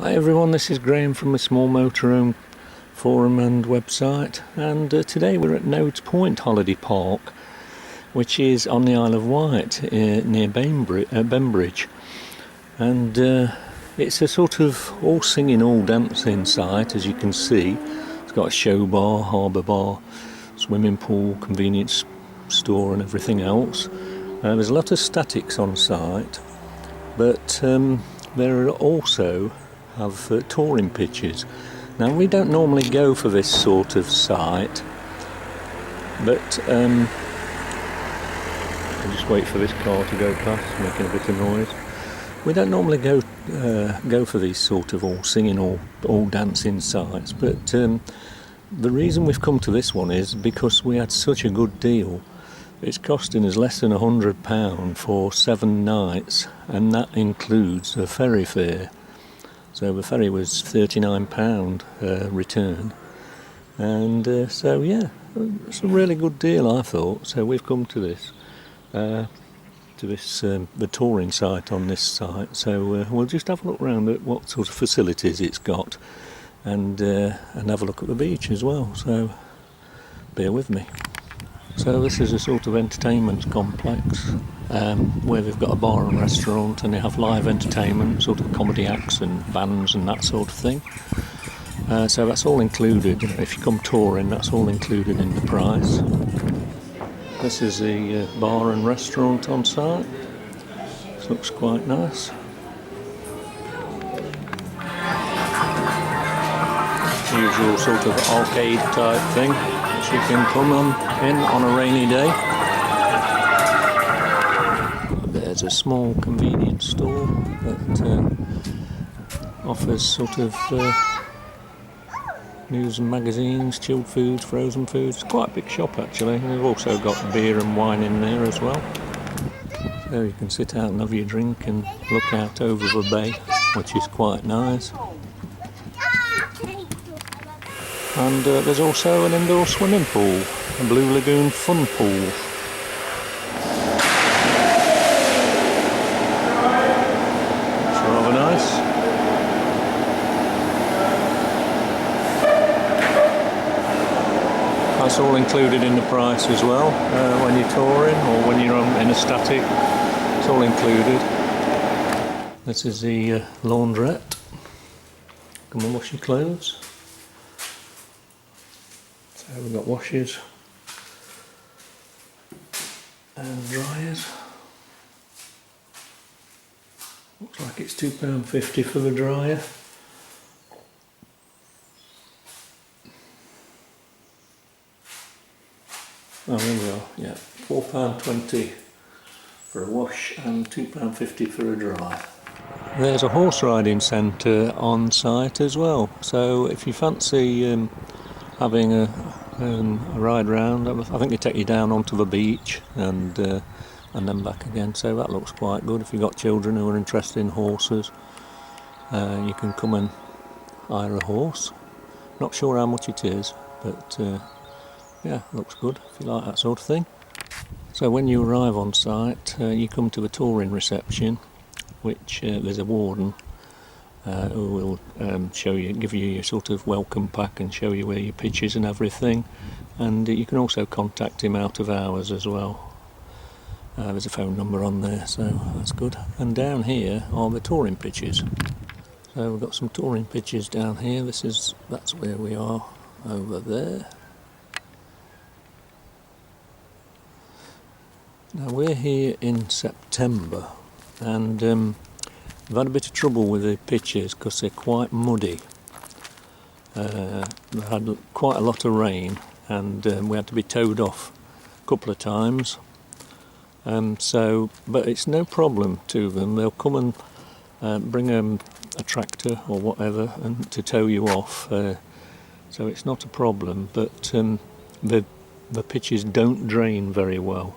Hi everyone, this is Graham from the Small Motorhome forum and website, and today we're at Nodes Point Holiday Park, which is on the Isle of Wight near Bembridge, and it's a sort of all singing all dancing site. As you can see, it's got a show bar, harbour bar, swimming pool, convenience store and everything else. There's a lot of statics on site, but there are also touring pitches. Now, we don't normally go for this sort of site, but I'll just wait for this car to go past, making a bit of noise. We don't normally go for these sort of all singing, all dancing sites, but the reason we've come to this one is because we had such a good deal. It's costing us less than £100 for 7 nights, and that includes a ferry fare. So the ferry was £39 return, and so yeah, it's a really good deal, I thought. So we've come to this, the touring site on this site. So we'll just have a look around at what sort of facilities it's got, and have a look at the beach as well. So bear with me. So this is a sort of entertainment complex where they've got a bar and restaurant, and they have live entertainment, sort of comedy acts and bands and that sort of thing. So that's all included. If you come touring, that's all included in the price. This is the bar and restaurant on site. This looks quite nice. Usual sort of arcade type thing. You can come in on a rainy day. There's a small convenience store that offers sort of news and magazines, chilled foods, frozen foods. It's quite a big shop actually. They've also got beer and wine in there as well. So you can sit out and have your drink and look out over the bay, which is quite nice. And there's also an indoor swimming pool, a Blue Lagoon fun pool. It's rather nice. That's all included in the price as well, when you're touring or when you're in a static. It's all included. This is the laundrette. Come and wash your clothes. So we've got washers and dryers. Looks like it's £2.50 for the dryer. Oh, there we are, yeah, £4.20 for a wash and £2.50 for a dry. There's a horse riding centre on site as well, so if you fancy having a ride round, I think they take you down onto the beach and then back again. So that looks quite good. If you've got children who are interested in horses, you can come and hire a horse. Not sure how much it is, but yeah, looks good if you like that sort of thing. So when you arrive on site, you come to the touring reception, which there's a warden who will give you your sort of welcome pack and show you where your pitch is and everything. And you can also contact him out of hours as well. There's a phone number on there, so that's good. And down here are the touring pitches. So we've got some touring pitches down here. That's where we are over there. Now we're here in September, and we've had a bit of trouble with the pitches because they're quite muddy. We've had quite a lot of rain, and we had to be towed off a couple of times. But it's no problem to them. They'll come and bring a tractor or whatever and to tow you off. So it's not a problem. But the pitches don't drain very well.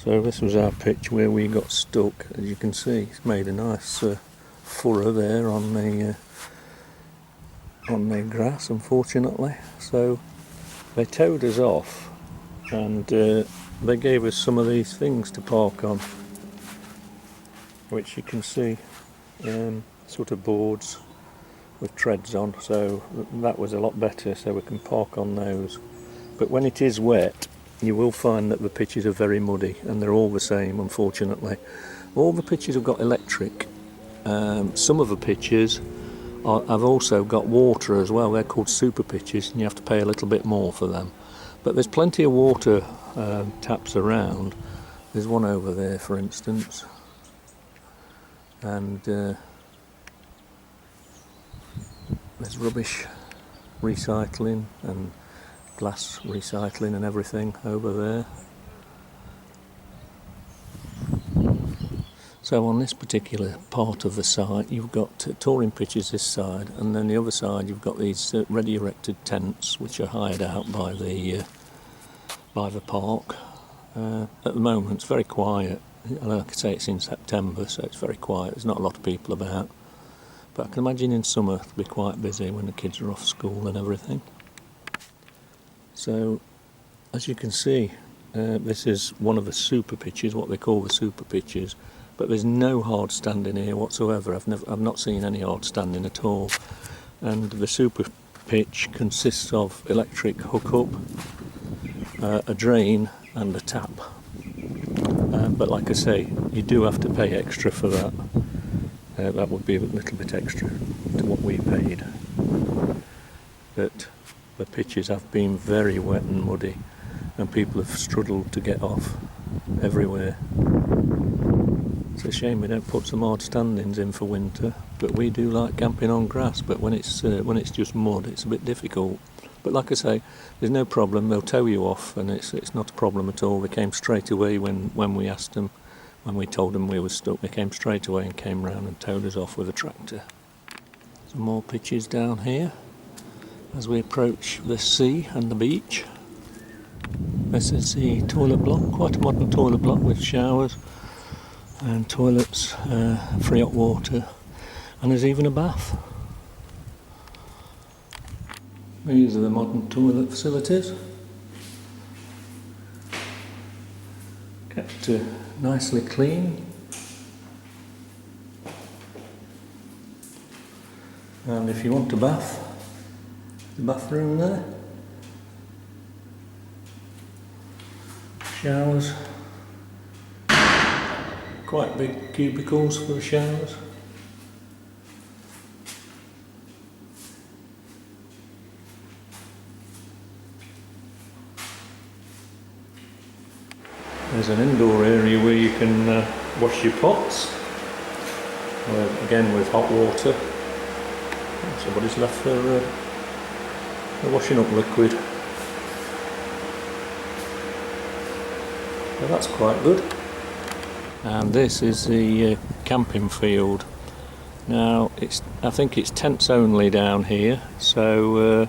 So this was our pitch where we got stuck. As you can see, it's made a nice furrow there on the grass, unfortunately. So they towed us off, and they gave us some of these things to park on, which you can see. sort of boards with treads on, so that was a lot better, so we can park on those. But when it is wet, you will find that the pitches are very muddy, and they're all the same, unfortunately. All the pitches have got electric. Some of the pitches have also got water as well. They're called super pitches, and you have to pay a little bit more for them. But there's plenty of water taps around. There's one over there, for instance. And there's rubbish recycling and glass recycling and everything over there. So on this particular part of the site, you've got touring pitches this side, and then the other side you've got these ready erected tents which are hired out by the park. At the moment it's very quiet. Like I say, it's in September, so it's very quiet. There's not a lot of people about. But I can imagine in summer it'll be quite busy when the kids are off school and everything. So, as you can see, this is one of the super pitches, what they call the super pitches. But there's no hard standing here whatsoever. I've not seen any hard standing at all. And the super pitch consists of electric hookup, a drain, and a tap. But like I say, you do have to pay extra for that. That would be a little bit extra to what we paid. But the pitches have been very wet and muddy, and people have struggled to get off everywhere. It's a shame we don't put some hard standings in for winter, but we do like camping on grass. But when it's just mud, it's a bit difficult. But like I say, there's no problem. They'll tow you off, and it's not a problem at all. They came straight away when we asked them. When we told them we were stuck, they came straight away and came round and towed us off with a tractor. Some more pitches down here as we approach the sea and the beach. This is the toilet block, quite a modern toilet block with showers and toilets, free hot water, and there's even a bath. These are the modern toilet facilities. Kept nicely clean. And if you want a bath, the bathroom there. Showers. Quite big cubicles for the showers. There's an indoor area where you can wash your pots, again with hot water. Somebody's left their washing up liquid. So that's quite good. And this is the camping field. Now I think it's tents only down here, so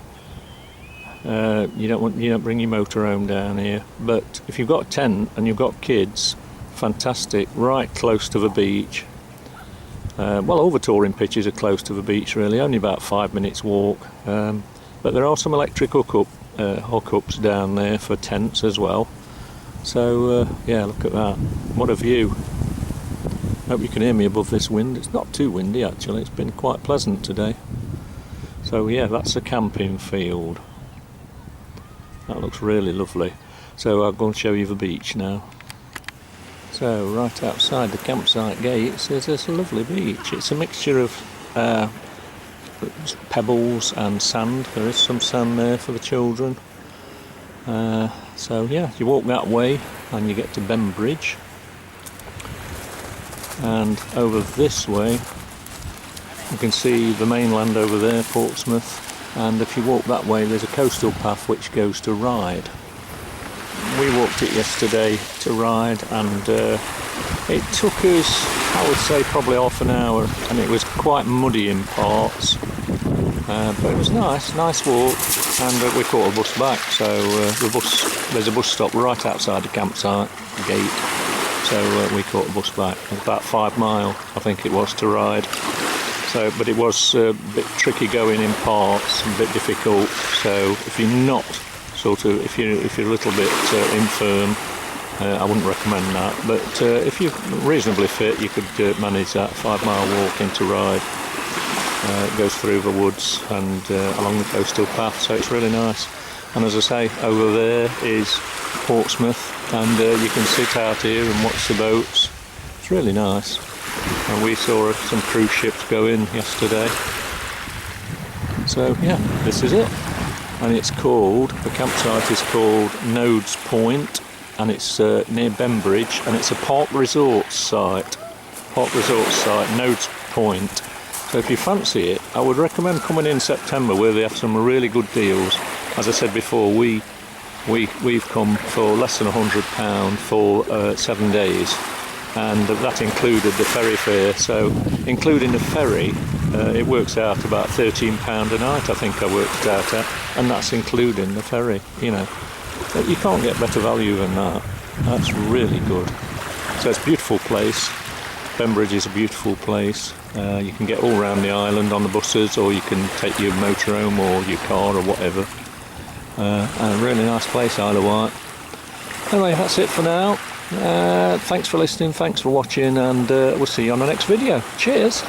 you don't bring your motorhome down here. But if you've got a tent and you've got kids, fantastic, right close to the beach. Well, all the touring pitches are close to the beach really, only about 5 minutes walk. But there are some electric hookups down there for tents as well. So yeah, look at that, what a view. Hope you can hear me above this wind. It's not too windy actually, it's been quite pleasant today. So yeah, that's a camping field. That looks really lovely. So I'll go and show you the beach now. So right outside the campsite gates there's this lovely beach. It's a mixture of pebbles and sand. There is some sand there for the children. So yeah, you walk that way and you get to Bembridge. And over this way you can see the mainland over there, Portsmouth. And if you walk that way there's a coastal path which goes to Ryde. We walked it yesterday to Ryde, and it took us, I would say, probably half an hour, and it was quite muddy in parts, but it was nice walk, and we caught a bus back. So there's a bus stop right outside the campsite gate, so we caught a bus back. It was about 5 miles, I think it was, to Ryde. So, but it was a bit tricky going in parts, a bit difficult. So if you're not if you're a little bit infirm, I wouldn't recommend that. But if you're reasonably fit, you could manage that 5 mile walk into Ryde. It goes through the woods and along the coastal path, so it's really nice. And as I say, over there is Portsmouth, and you can sit out here and watch the boats. It's really nice. And we saw some cruise ships go in yesterday. So yeah, this is it. And it's called, the campsite is called Nodes Point, and it's near Bembridge, and it's a Park Resorts site. Park Resorts site, Nodes Point. So if you fancy it, I would recommend coming in September, where they have some really good deals. As I said before, we've come for less than £100 for 7 days, and that included the ferry fare. So including the ferry, it works out about £13 a night, I think I worked it out at, and that's including the ferry. You know, you can't get better value than that. That's really good. So it's a beautiful place. Bembridge is a beautiful place. You can get all around the island on the buses, or you can take your motorhome or your car or whatever. And a really nice place, Isle of Wight. Anyway, that's it for now. Thanks for listening, thanks for watching, and we'll see you on the next video. Cheers!